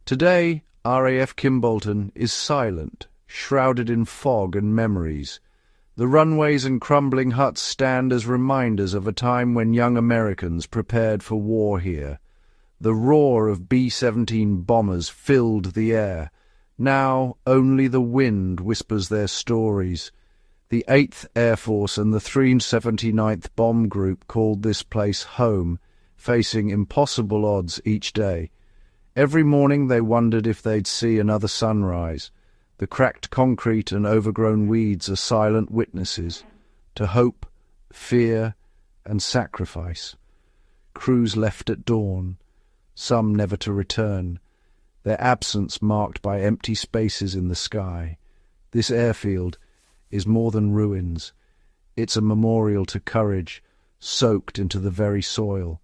Today, RAF Kimbolton is silent, shrouded in fog and memories. The runways and crumbling huts stand as reminders of a time when young Americans prepared for war here. The roar of B-17 bombers filled the air. Now only the wind whispers their stories. The 8th Air Force and the 379th Bomb Group called this place home, facing impossible odds each day. Every morning they wondered if they'd see another sunrise. The cracked concrete and overgrown weeds are silent witnesses to hope, fear, and sacrifice. Crews left at dawn, some never to return, their absence marked by empty spaces in the sky. This airfield is more than ruins. It's a memorial to courage, soaked into the very soil.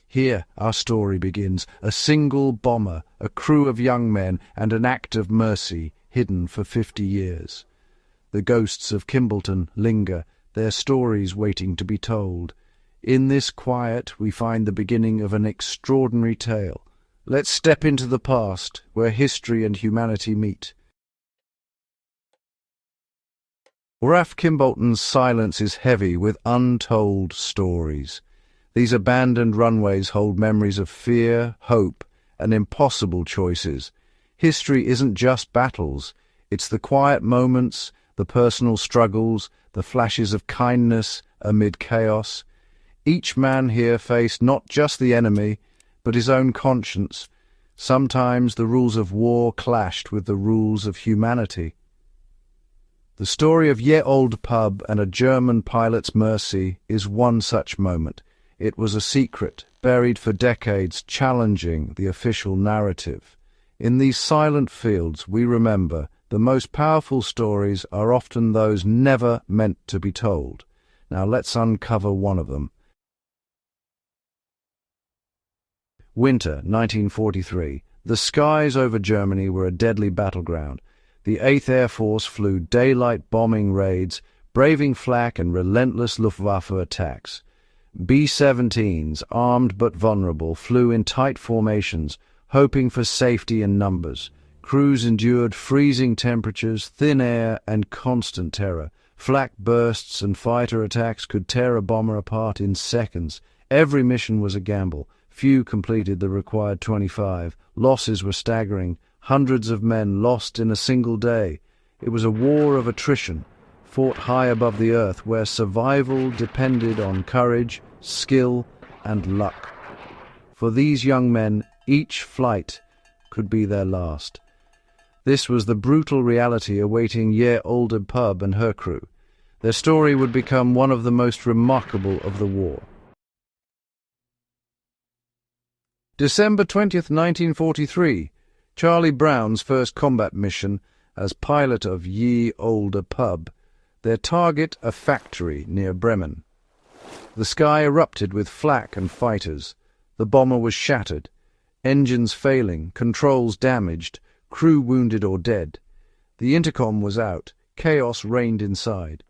Here our story begins, a single bomber, a crew of young men, and an act of mercy hidden for 50 years. The ghosts of Kimbolton linger, their stories waiting to be told. In this quiet we find the beginning of an extraordinary tale. Let's step into the past, where history and humanity meet. RAF Kimbolton's silence is heavy with untold stories. These abandoned runways hold memories of fear, hope, and impossible choices. History isn't just battles. It's the quiet moments, the personal struggles, the flashes of kindness amid chaos. Each man here faced not just the enemy, but his own conscience. Sometimes the rules of war clashed with the rules of humanity. The story of Ye Olde Pub and a German pilot's mercy is one such moment. It was a secret, buried for decades, challenging the official narrative. In these silent fields, we remember the most powerful stories are often those never meant to be told. Now let's uncover one of them. Winter 1943. The skies over Germany were a deadly battleground. The 8th Air Force flew daylight bombing raids, braving flak and relentless Luftwaffe attacks. B-17s, armed but vulnerable, flew in tight formations, hoping for safety in numbers. Crews endured freezing temperatures, thin air, and constant terror. Flak bursts and fighter attacks could tear a bomber apart in seconds. Every mission was a gamble. Few completed the required 25. Losses were staggering. Hundreds of men lost in a single day. It was a war of attrition, fought high above the earth, where survival depended on courage, skill, and luck. For these young men, each flight could be their last. This was the brutal reality awaiting Ye Olde Pub and her crew. Their story would become one of the most remarkable of the war. December 20th, 1943. Charlie Brown's first combat mission as pilot of Ye Olde Pub. Their target, a factory near Bremen. The sky erupted with flak and fighters. The bomber was shattered. Engines failing, controls damaged, crew wounded or dead. The intercom was out. Chaos reigned inside.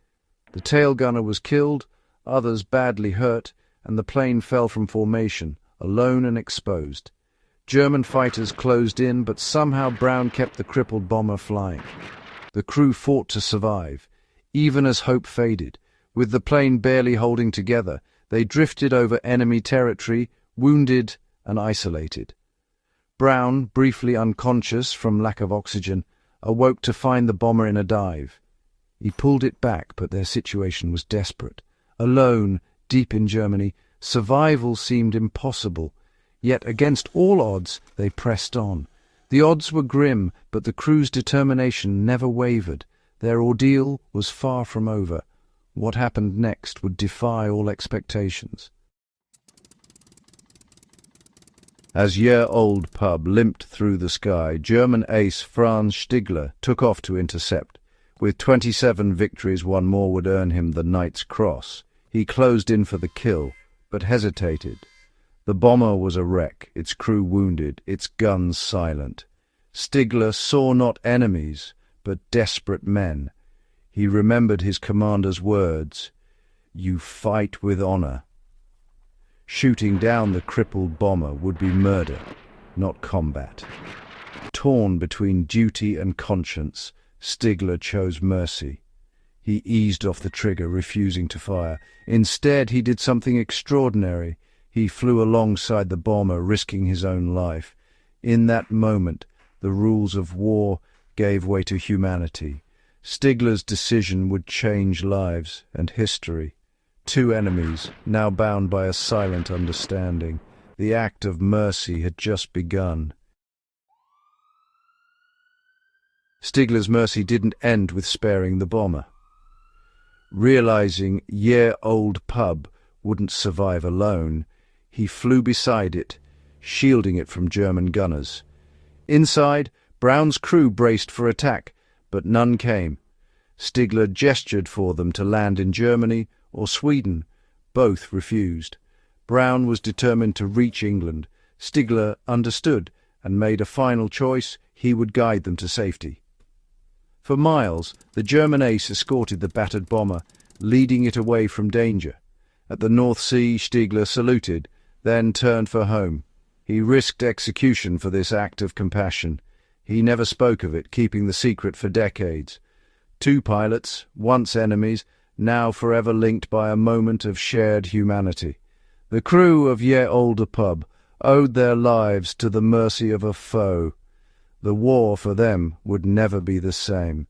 The tail gunner was killed, others badly hurt, and the plane fell from formation, alone and exposed. German fighters closed in, but somehow Brown kept the crippled bomber flying. The crew fought to survive. Even as hope faded, with the plane barely holding together, they drifted over enemy territory, wounded and isolated. Brown, briefly unconscious from lack of oxygen, awoke to find the bomber in a dive. He pulled it back, but their situation was desperate. Alone, deep in Germany, survival seemed impossible. Yet against all odds, they pressed on. The odds were grim, but the crew's determination never wavered. Their ordeal was far from over. What happened next would defy all expectations. As Ye Olde Pub limped through the sky, German ace Franz Stigler took off to intercept. With 27 victories, one more would earn him the Knight's Cross. He closed in for the kill, but hesitated. The bomber was a wreck, its crew wounded, its guns silent. Stigler saw not enemies, but desperate men. He remembered his commander's words, "You fight with honor." Shooting down the crippled bomber would be murder, not combat. torn between duty and conscience, Stigler chose mercy. He eased off the trigger, refusing to fire. Instead, he did something extraordinary. He flew alongside the bomber, risking his own life. In that moment, the rules of war gave way to humanity. Stigler's decision would change lives and history. Two enemies, now bound by a silent understanding. The act of mercy had just begun. Stigler's mercy didn't end with sparing the bomber. Realizing Ye Old Pub wouldn't survive alone, he flew beside it, shielding it from German gunners. Inside, Brown's crew braced for attack, but none came. Stigler gestured for them to land in Germany or Sweden. Both refused. Brown was determined to reach England. Stigler understood and made a final choice. He would guide them to safety. For miles, the German ace escorted the battered bomber, leading it away from danger. At the North Sea, Stigler saluted, then turned for home. He risked execution for this act of compassion. He never spoke of it, keeping the secret for decades. Two pilots, once enemies, now forever linked by a moment of shared humanity. The crew of Ye Olde Pub owed their lives to the mercy of a foe. The war for them would never be the same.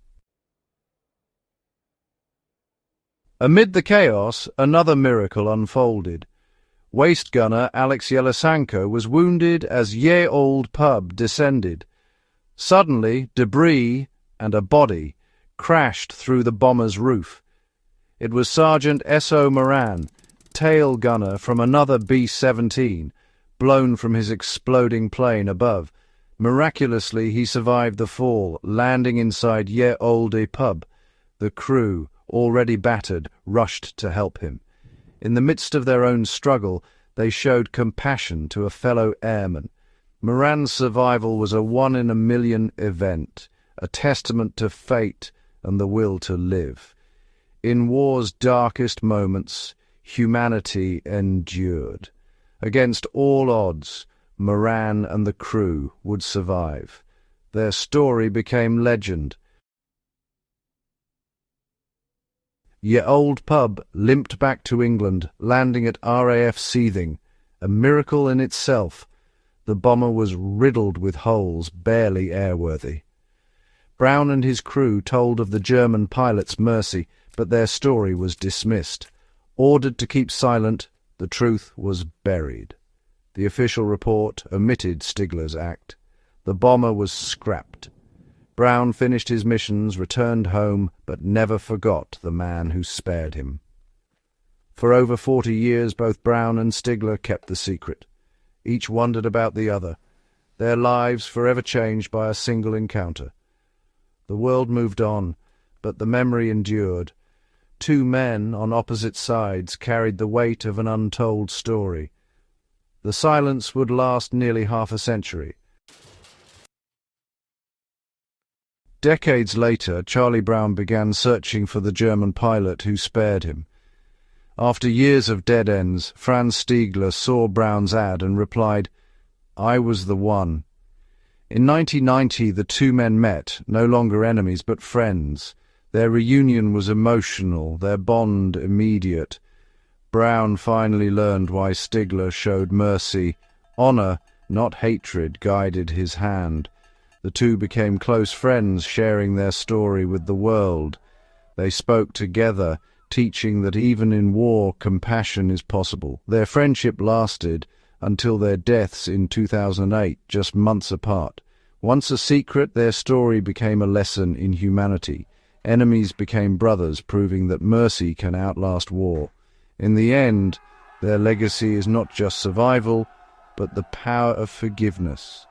Amid the chaos, another miracle unfolded. Waist gunner Alex Yelisanko was wounded as Ye Olde Pub descended. Suddenly, debris and a body crashed through the bomber's roof. It was Sergeant S.O. Moran, tail gunner from another B-17, blown from his exploding plane above. Miraculously, he survived the fall, landing inside Ye Olde Pub. The crew, already battered, rushed to help him. In the midst of their own struggle, they showed compassion to a fellow airman. Moran's survival was a one-in-a-million event, a testament to fate and the will to live. In war's darkest moments, humanity endured. Against all odds, Moran and the crew would survive. Their story became legend. Ye Olde Pub limped back to England, landing at RAF Seething, a miracle in itself. The bomber was riddled with holes, barely airworthy. Brown and his crew told of the German pilot's mercy, but their story was dismissed. Ordered to keep silent, the truth was buried. The official report omitted Stigler's act. The bomber was scrapped. Brown finished his missions, returned home, but never forgot the man who spared him. For over 40 years, both Brown and Stigler kept the secret. Each wondered about the other, their lives forever changed by a single encounter. The world moved on, but the memory endured. Two men on opposite sides carried the weight of an untold story. The silence would last nearly half a century. Decades later, Charlie Brown began searching for the German pilot who spared him. After years of dead ends, Franz Stigler saw Brown's ad and replied, "I was the one." In 1990, the two men met, no longer enemies but friends. Their reunion was emotional, their bond immediate. Brown finally learned why Stigler showed mercy. Honor, not hatred, guided his hand. The two became close friends, sharing their story with the world. They spoke together, teaching that even in war, compassion is possible. Their friendship lasted until their deaths in 2008, just months apart. Once a secret, their story became a lesson in humanity. Enemies became brothers, proving that mercy can outlast war. In the end, their legacy is not just survival, but the power of forgiveness.